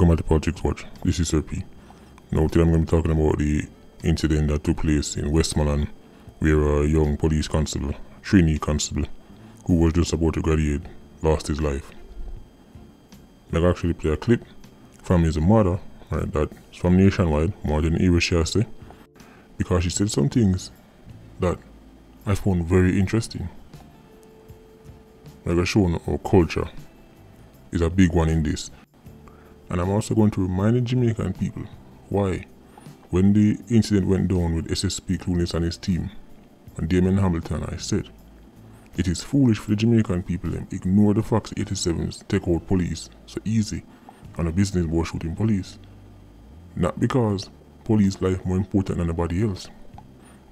Welcome to Politics Watch. This is Sir P. Now today I'm going to be talking about the incident that took place in Westmoreland where a young police constable, trainee constable, who was just about to graduate, lost his life. I'll actually play a clip from his mother, right, that's from Nationwide, Martin Irishase, because she said some things that I found very interesting. Like I shown our culture is a big one in this. And I'm also going to remind the Jamaican people why, when the incident went down with SSP Clueless and his team, and Damien Hamilton, I said, it is foolish for the Jamaican people to ignore the facts 87s take out police so easy on a business about shooting police. Not because police life more important than anybody else,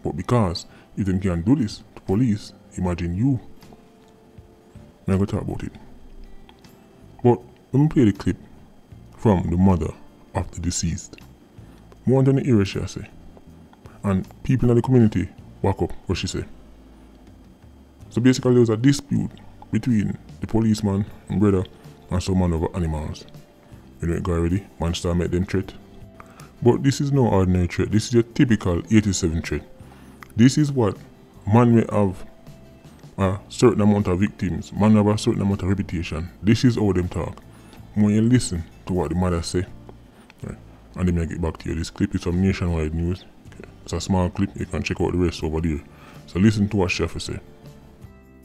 but because if them can do this to police, imagine you. I'm going to talk about it. But let me play the clip from the mother of the deceased, Martin Irishase, and people in the community back up what she said. So basically there was a dispute between the policeman and brother and some man over animals. You know it got already, man start make them threat. But this is no ordinary threat, this is a typical 87 threat. This is what man may have a certain amount of victims, man have a certain amount of reputation. This is how them talk. When you listen to what the mother say, right, and then I get back to you. This clip is from Nationwide News. Okay. It's a small clip, you can check out the rest over there. So listen to what she have to say.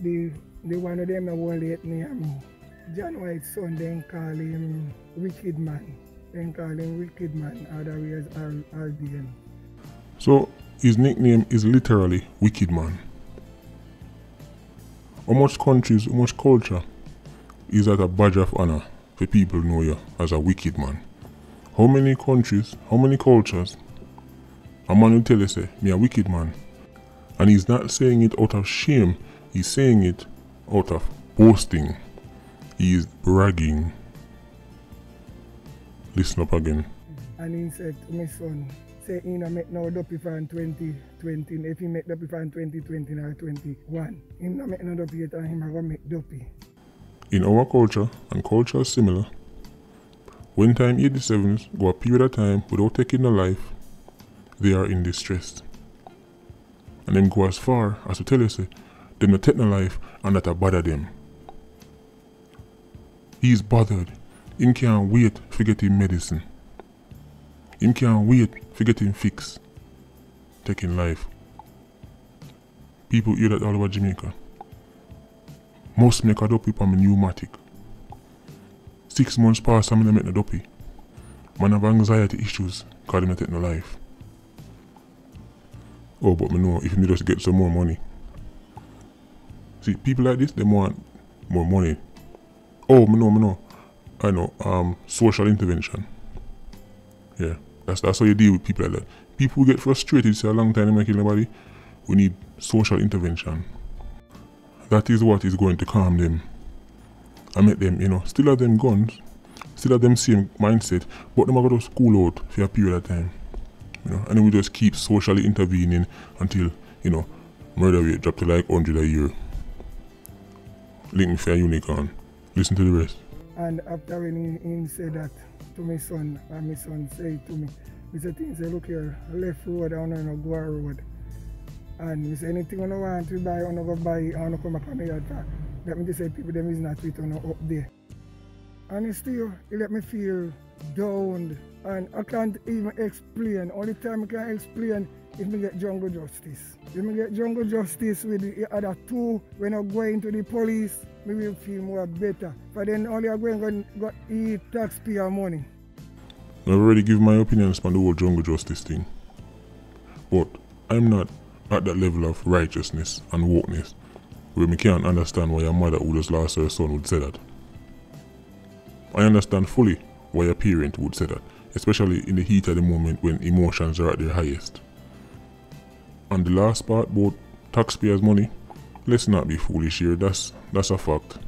The one of them who late name John White's son, then call him Wicked Man. Then call him Wicked Man, otherwise RDM. So his nickname is literally Wicked Man. How much countries, how much culture is that a badge of honor for people know you as a wicked man? How many countries, how many cultures a man will tell you say, me a wicked man? And he's not saying it out of shame, he's saying it out of boasting. He is bragging. Listen up again. And he said to my son, say he no make no dopey from 2020. If he make dopey from 2020 or 21, he no make no dopey yet and him a go make dopey. In our culture, and culture is similar, when time 87s go a period of time without taking a life, they are in distress. And them go as far as to tell you say, them not take no life and that a bother them. He is bothered. Him can't wait for getting medicine. Him can't wait for getting fixed. Taking life. People hear that all over Jamaica. Must make a dopey for my pneumatic. 6 months past and I make no dopey. Man have anxiety issues because they don't take no life. Oh, but me know if you just get some more money. See, people like this, they want more money. Oh, me know. I know, social intervention. Yeah, that's how you deal with people like that. People who get frustrated, say a long time they make nobody. We need social intervention. That is what is going to calm them and make them, still have them guns, still have them same mindset, but them are going to school out for a period of time. And then we just keep socially intervening until, murder rate drop to like 100 a year. Link me for a unicorn. Listen to the rest. And after when he said that to my son, and my son said to me, he said, look here, left road, I want to go road. And we say, anything I want to buy, I want to go buy, I want to come back on the yard. Let me just say, people, them is not with up there. And still, it let me feel down. And I can't even explain. Only time I can explain is me get jungle justice. If me get jungle justice with the other two, when I go into the police, me will feel more better. But then only I go and go eat taxpayer money. I've already given my opinions on the whole jungle justice thing. But I'm not at that level of righteousness and wokeness where me can't understand why a mother who just lost her son would say that. I understand fully why a parent would say that, especially in the heat of the moment when emotions are at their highest. And the last part about taxpayers' money, let's not be foolish here, that's a fact.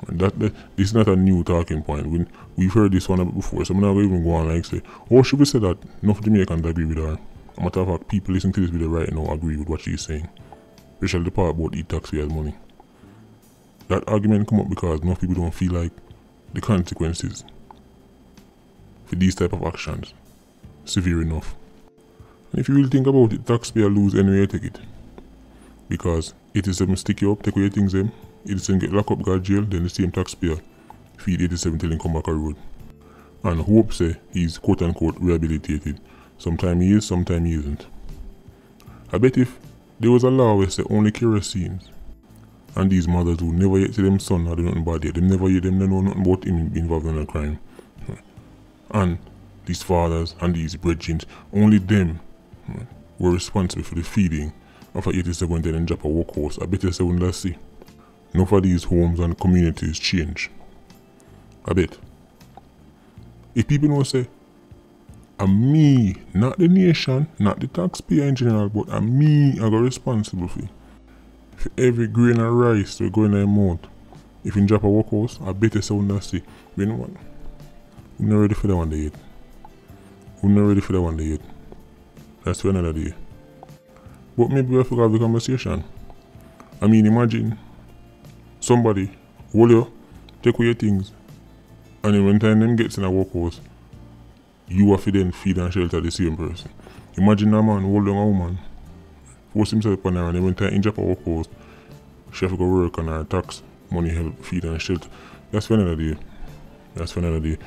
This is not a new talking point. We've heard this one before, so I'm not going to even go on like say, oh, should we say that enough Jamaicans agree with her? Matter of fact, people listening to this video right now agree with what she's saying. Especially the part about the taxpayers' money. That argument come up because enough people don't feel like the consequences for these type of actions severe enough. And if you really think about it, taxpayer lose anyway you take it. Because 87 stick you up, take away your things them, 87 get locked up, go to jail, then the same taxpayer feed 87 till him come back on the road. And hope say he's quote unquote rehabilitated. Sometime he is, sometime he isn't. I bet if there was a law where say only kerosene and these mothers who never yet see them son or do nothing bad yet, them never yet them know nothing about him involved in a crime. And these fathers and these brethren, only them were responsible for the feeding of a 87 then in Japa workhouse. I bet you say when let's see. Enough of these homes and communities change. I bet. If people don't say, me, not the nation, not the taxpayer in general, but me I got responsible for every grain of rice that go in their mouth. If in Japa workhouse, I bet you say when let's see. You know what? We're not ready for that one day yet. We're not ready for that one day yet. That's for another day. But maybe we have to have the conversation. I mean, imagine somebody hold you, take away your things, and then when time them gets in a workhouse, you have to then feed and shelter the same person. Imagine a man hold down a woman, force himself upon her, and then when time in Japa workhouse, she have to go work on her tax, money, help, feed and shelter. That's for another day. That's for another day.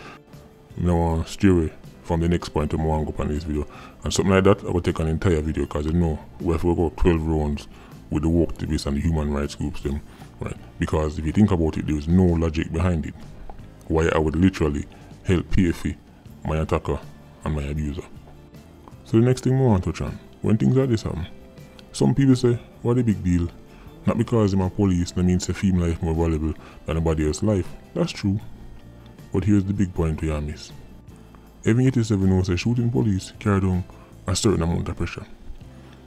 I don't want to stray away from the next point I want to go on this video. And something like that, I will take an entire video because you know we have to go 12 rounds with the work activists and the human rights groups them, right? Because if you think about it, there is no logic behind it. Why I would literally help pay for my attacker and my abuser. So the next thing we want to touch on, when things like this happen, some people say, what a big deal. Not because I'm a police, that means a female life more valuable than anybody else's life. That's true. But here's the big point we are miss. Every 87 knows that shooting police carry down a certain amount of pressure.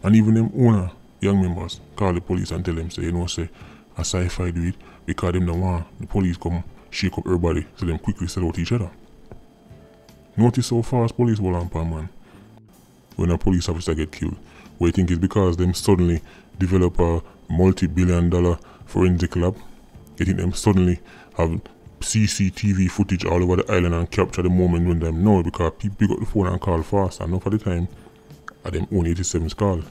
And even them owner young members call the police and tell them, say, you know, say, a sci-fi do it because them don't want the police come shake up everybody so them quickly sell out each other. Notice how fast police will on per man when a police officer get killed. What you think is because them suddenly develop a multi-billion-dollar forensic lab? You think them suddenly have CCTV footage all over the island and capture the moment when them know, because people pick up the phone and call fast, and enough of the time at them own 87's call.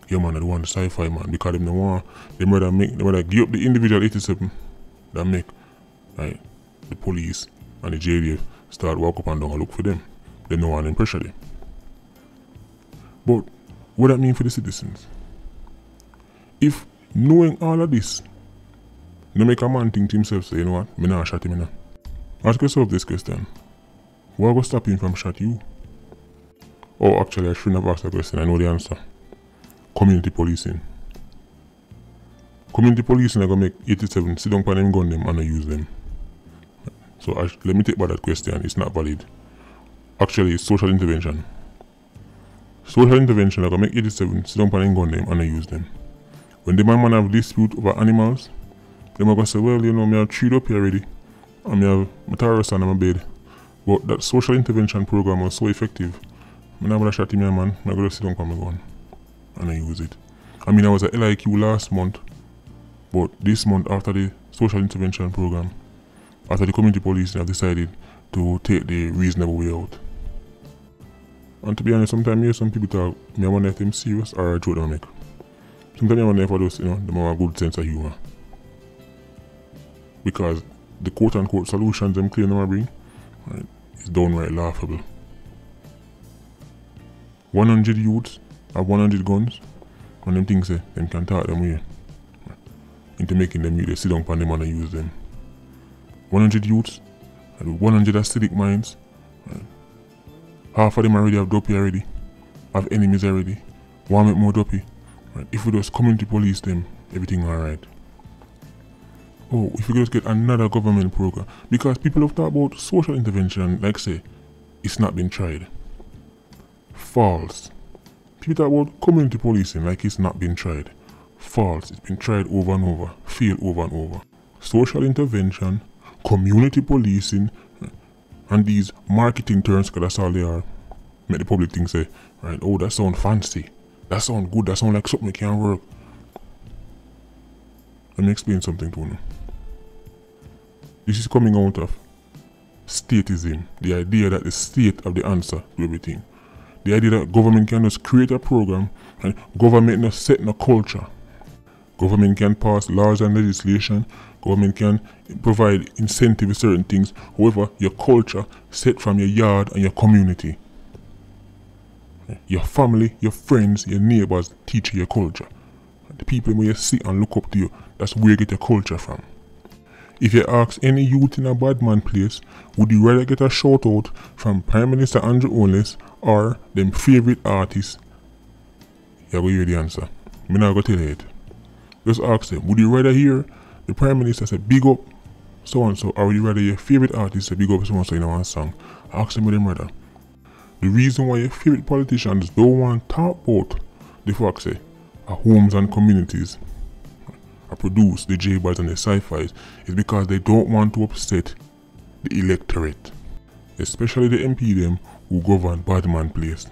Yeah man, I don't want the sci-fi man, because them don't want, they rather give up the individual 87 that make right, the police and the JDF start walk up and down and look for them. They don't want them pressure them. But what that mean for the citizens? If knowing all of this, no make a man think to himself, say, you know what, me not shot him now. Ask yourself this question. What will stop him from shot you? Oh, actually, I shouldn't have asked that question. I know the answer. Community policing. Community policing are going to make 87 sit down on them, gun them, and not use them. So let me take back that question. It's not valid. Actually, it's social intervention. Social intervention are going to make 87 sit down on them, gun them, and not use them. When the man have dispute over animals, they might go say, well, you know, me have treed up here already, and I have my terrorist on my bed. But that social intervention program was so effective. I'm not going to shot him, man. I'm going to sit down on my gun and I use it. I mean, I was at LIQ last month, but this month, after the social intervention program, after the community policing, have decided to take the reasonable way out. And to be honest, sometimes I hear some people talk, I wonder if them serious or a joke they make. Sometimes I wonder if those, you know, they have a good sense of humor. Because the quote-unquote solutions them claim them bring, right, is downright laughable. 100 youths have 100 guns, and them things say them can talk them way into making them youth sit down on them and use them. 100 youths, and 100 acidic minds, right. Half of them already have dopey already, have enemies already, want make more dopey. Right. If we just community police them, everything alright. Oh, if we just get another government program, because people have talked about social intervention, like say, it's not been tried. False. People talk about community policing like it's not been tried. False. It's been tried over and over, failed over and over. Social intervention, community policing, and these marketing terms, because that's all they are, make the public think say, right, oh, that sound fancy, that sound good, that sound like something that can work. Let me explain something to you. This is coming out of statism, the idea that the state of the answer to everything. The idea that government can just create a program and government not set no culture. Government can pass laws and legislation, government can provide incentive for certain things, however, your culture set from your yard and your community. Your family, your friends, your neighbors teach you your culture. The people where you sit and look up to you, that's where you get your culture from. If you ask any youth in a bad man place, would you rather get a shout out from Prime Minister Andrew Holness or them favourite artists? You go hear the answer. Me not go tell you it. Just ask them, would you rather hear the Prime Minister say big up so and so, or would you rather your favourite artist say big up so and so in one song? Ask them what them rather. The reason why your favourite politicians don't want to talk about the fact say our homes and communities are produce the J-Boys and the Sci-Fis is because they don't want to upset the electorate, especially the MP them who govern bad man place,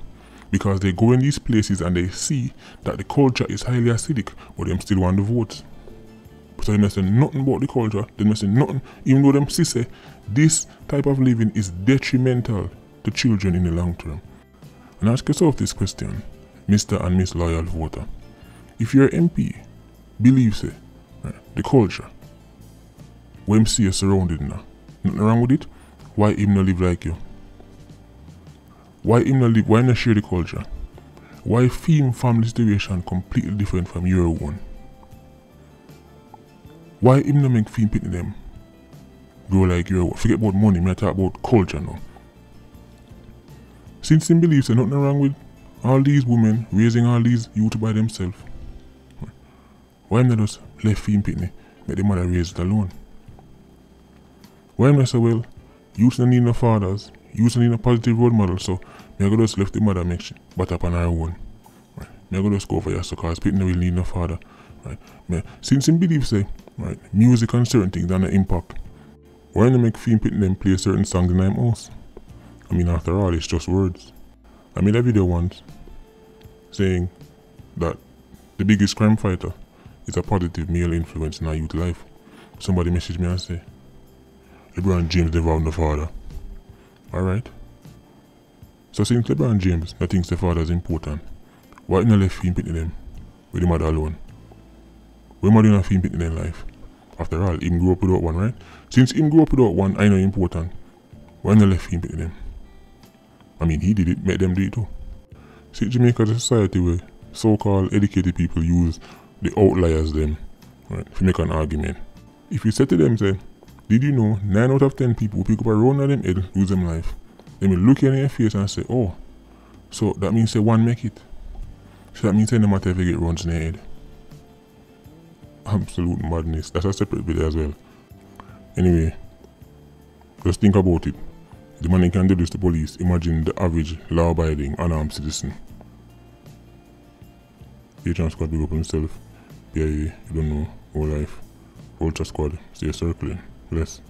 because they go in these places and they see that the culture is highly acidic, but them still want the votes. So they say nothing about the culture, they say nothing, even though them say this type of living is detrimental to children in the long term. And ask yourself this question, Mr. and Miss Loyal Voter. If your MP believes the culture, where him see you surrounded now, nothing wrong with it, why him not live like you? Why him not live, why not share the culture? Why family situation completely different from your own? Why him not make film pitting them grow like your own? Forget about money, I talk about culture now. Since him believes there's nothing wrong with all these women raising all these youth by themselves, why am I just left film pitney, make the mother raise it alone? Why am I say, well, youth don't need no fathers, youth don't need a positive role model, so me I go just left the mother make shit but up on her own. Right. Me I go just go for your so cause pitney will need no father. Right. Me, since him believes say, right, music and certain things don't impact, why don't make film pitney them play certain songs in their house? I mean, after all, it's just words. I made a video once saying that the biggest crime fighter is a positive male influence in our youth life. Somebody messaged me and say, LeBron James never had no father. Alright? So since LeBron James thinks the father is important, why not let him pitney them with the mother alone? Where mother not him pitney in life? After all, him grew up without one, right? Since him grew up without one, I know important. Why not let him pitney them? I mean, he did it, make them do it too. See, Jamaica is a society where so-called educated people use the outliers them, right, to make an argument. If you say to them, say, did you know 9 out of 10 people who pick up a round of them head lose them life? They will look in your face and say, oh, so that means say one make it. So that means say no matter if you get runs in their head. Absolute madness. That's a separate video as well. Anyway, just think about it. The man can do this to police. Imagine the average law-abiding, unarmed citizen. H&M Squad big up himself. Yeah, you don't know, whole life. Ultra Squad, stay circling. Bless.